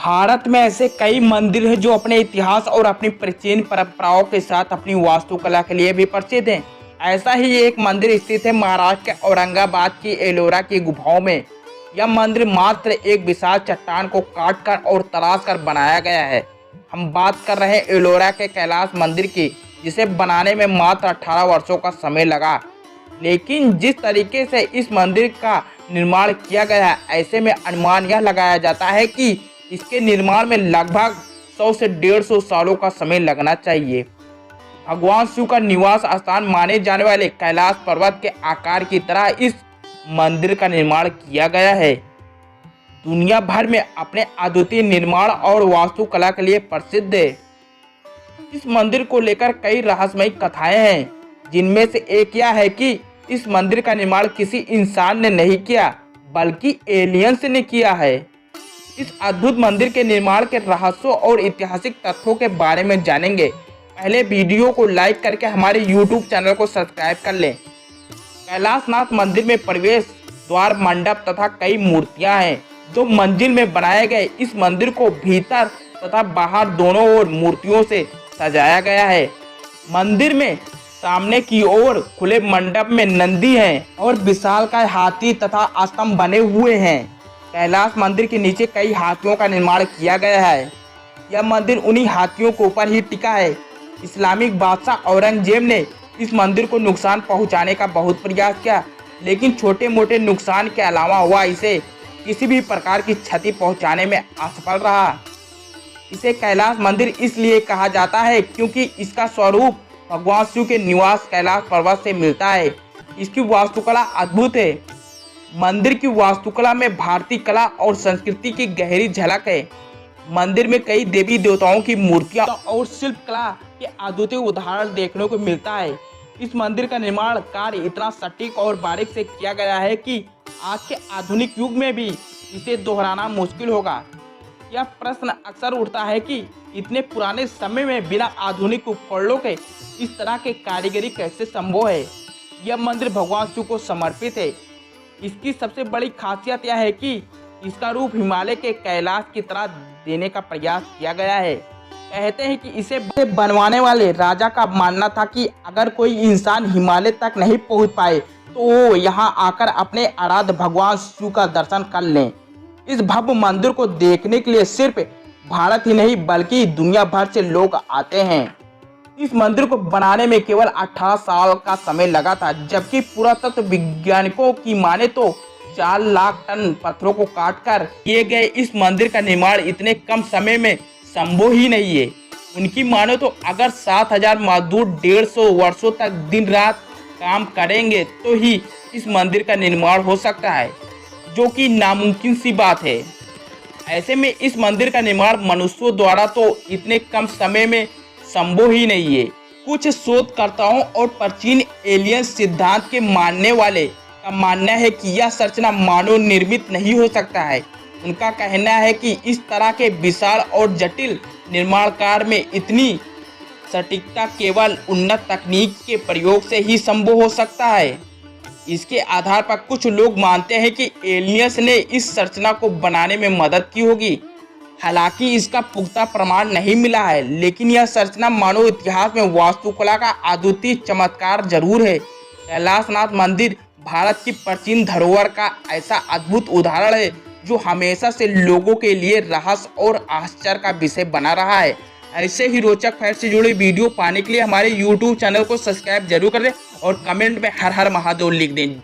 भारत में ऐसे कई मंदिर हैं जो अपने इतिहास और अपनी प्राचीन परंपराओं के साथ अपनी वास्तुकला के लिए भी प्रसिद्ध हैं। ऐसा ही एक मंदिर स्थित है महाराष्ट्र के औरंगाबाद की एलोरा की गुफाओं में। यह मंदिर मात्र एक विशाल चट्टान को काटकर और तराश कर बनाया गया है। हम बात कर रहे हैं एलोरा के कैलाश मंदिर की, जिसे बनाने में मात्र 18 वर्षों का समय लगा। लेकिन जिस तरीके से इस मंदिर का निर्माण किया गया है, ऐसे में अनुमान यह लगाया जाता है कि इसके निर्माण में लगभग 100 से 150 सालों का समय लगना चाहिए। भगवान शिव का निवास स्थान माने जाने वाले कैलाश पर्वत के आकार की तरह इस मंदिर का निर्माण किया गया है। दुनिया भर में अपने अद्वितीय निर्माण और वास्तुकला के लिए प्रसिद्ध है। इस मंदिर को लेकर कई रहस्यमयी कथाएं हैं, जिनमें से एक यह है कि इस मंदिर का निर्माण किसी इंसान ने नहीं किया, बल्कि एलियंस ने किया है। इस अद्भुत मंदिर के निर्माण के रहस्यों और ऐतिहासिक तथ्यों के बारे में जानेंगे। पहले वीडियो को लाइक करके हमारे YouTube चैनल को सब्सक्राइब कर लें। कैलाशनाथ मंदिर में प्रवेश द्वार, मंडप तथा कई मूर्तियां हैं जो मंजिल में बनाए गए। इस मंदिर को भीतर तथा बाहर दोनों ओर मूर्तियों से सजाया गया है। मंदिर में सामने की ओर खुले मंडप में नंदी हैं और विशालकाय हाथी तथा स्तंभ बने हुए हैं। कैलाश मंदिर के नीचे कई हाथियों का निर्माण किया गया है। यह मंदिर उन्हीं हाथियों के ऊपर ही टिका है। इस्लामिक बादशाह औरंगजेब ने इस मंदिर को नुकसान पहुंचाने का बहुत प्रयास किया, लेकिन छोटे मोटे नुकसान के अलावा वह इसे किसी भी प्रकार की क्षति पहुंचाने में असफल रहा। इसे कैलाश मंदिर इसलिए कहा जाता है क्योंकि इसका स्वरूप भगवान शिव के निवास कैलाश पर्वत से मिलता है। इसकी वास्तुकला अद्भुत है। मंदिर की वास्तुकला में भारतीय कला और संस्कृति की गहरी झलक है। मंदिर में कई देवी देवताओं की मूर्तियां और शिल्पकला के अद्वितीय उदाहरण देखने को मिलता है। इस मंदिर का निर्माण कार्य इतना सटीक और बारीक से किया गया है कि आज के आधुनिक युग में भी इसे दोहराना मुश्किल होगा। यह प्रश्न अक्सर उठता है कि इतने पुराने समय में बिना आधुनिक उपकरणों के इस तरह के कारीगरी कैसे संभव है। यह मंदिर भगवान शिव को समर्पित है। इसकी सबसे बड़ी खासियत यह है कि इसका रूप हिमालय के कैलाश की तरह देने का प्रयास किया गया है। कहते हैं कि इसे बनवाने वाले राजा का मानना था कि अगर कोई इंसान हिमालय तक नहीं पहुंच पाए तो वो यहाँ आकर अपने आराध्य भगवान शिव का दर्शन कर लें। इस भव्य मंदिर को देखने के लिए सिर्फ भारत ही नहीं बल्कि दुनिया भर से लोग आते हैं। इस मंदिर को बनाने में केवल 18 साल का समय लगा था, जबकि पुरातत्व वैज्ञानिकों की माने तो 4 लाख टन पत्थरों को काटकर किए गए इस मंदिर का निर्माण इतने कम समय में संभव ही नहीं है। उनकी माने तो अगर 7000 मजदूर 150 वर्षों तक दिन रात काम करेंगे तो ही इस मंदिर का निर्माण हो सकता है, जो कि नामुमकिन सी बात है। ऐसे में इस मंदिर का निर्माण मनुष्यों द्वारा तो इतने कम समय में संभव ही नहीं है। कुछ शोधकर्ताओं और प्राचीन एलियन सिद्धांत के मानने वाले का मानना है कि यह संरचना मानव निर्मित नहीं हो सकता है। उनका कहना है कि इस तरह के विशाल और जटिल निर्माण कार्य में इतनी सटीकता केवल उन्नत तकनीक के प्रयोग से ही संभव हो सकता है। इसके आधार पर कुछ लोग मानते हैं कि एलियंस ने इस संरचना को बनाने में मदद की होगी। हालांकि इसका पुख्ता प्रमाण नहीं मिला है, लेकिन यह संरचना मानव इतिहास में वास्तुकला का अद्वितीय चमत्कार जरूर है। कैलाशनाथ मंदिर भारत की प्राचीन धरोहर का ऐसा अद्भुत उदाहरण है जो हमेशा से लोगों के लिए रहस्य और आश्चर्य का विषय बना रहा है। ऐसे ही रोचक फैक्ट से जुड़े वीडियो पाने के लिए हमारे YouTube चैनल को सब्सक्राइब जरूर करें और कमेंट में हर हर महादेव लिख दें।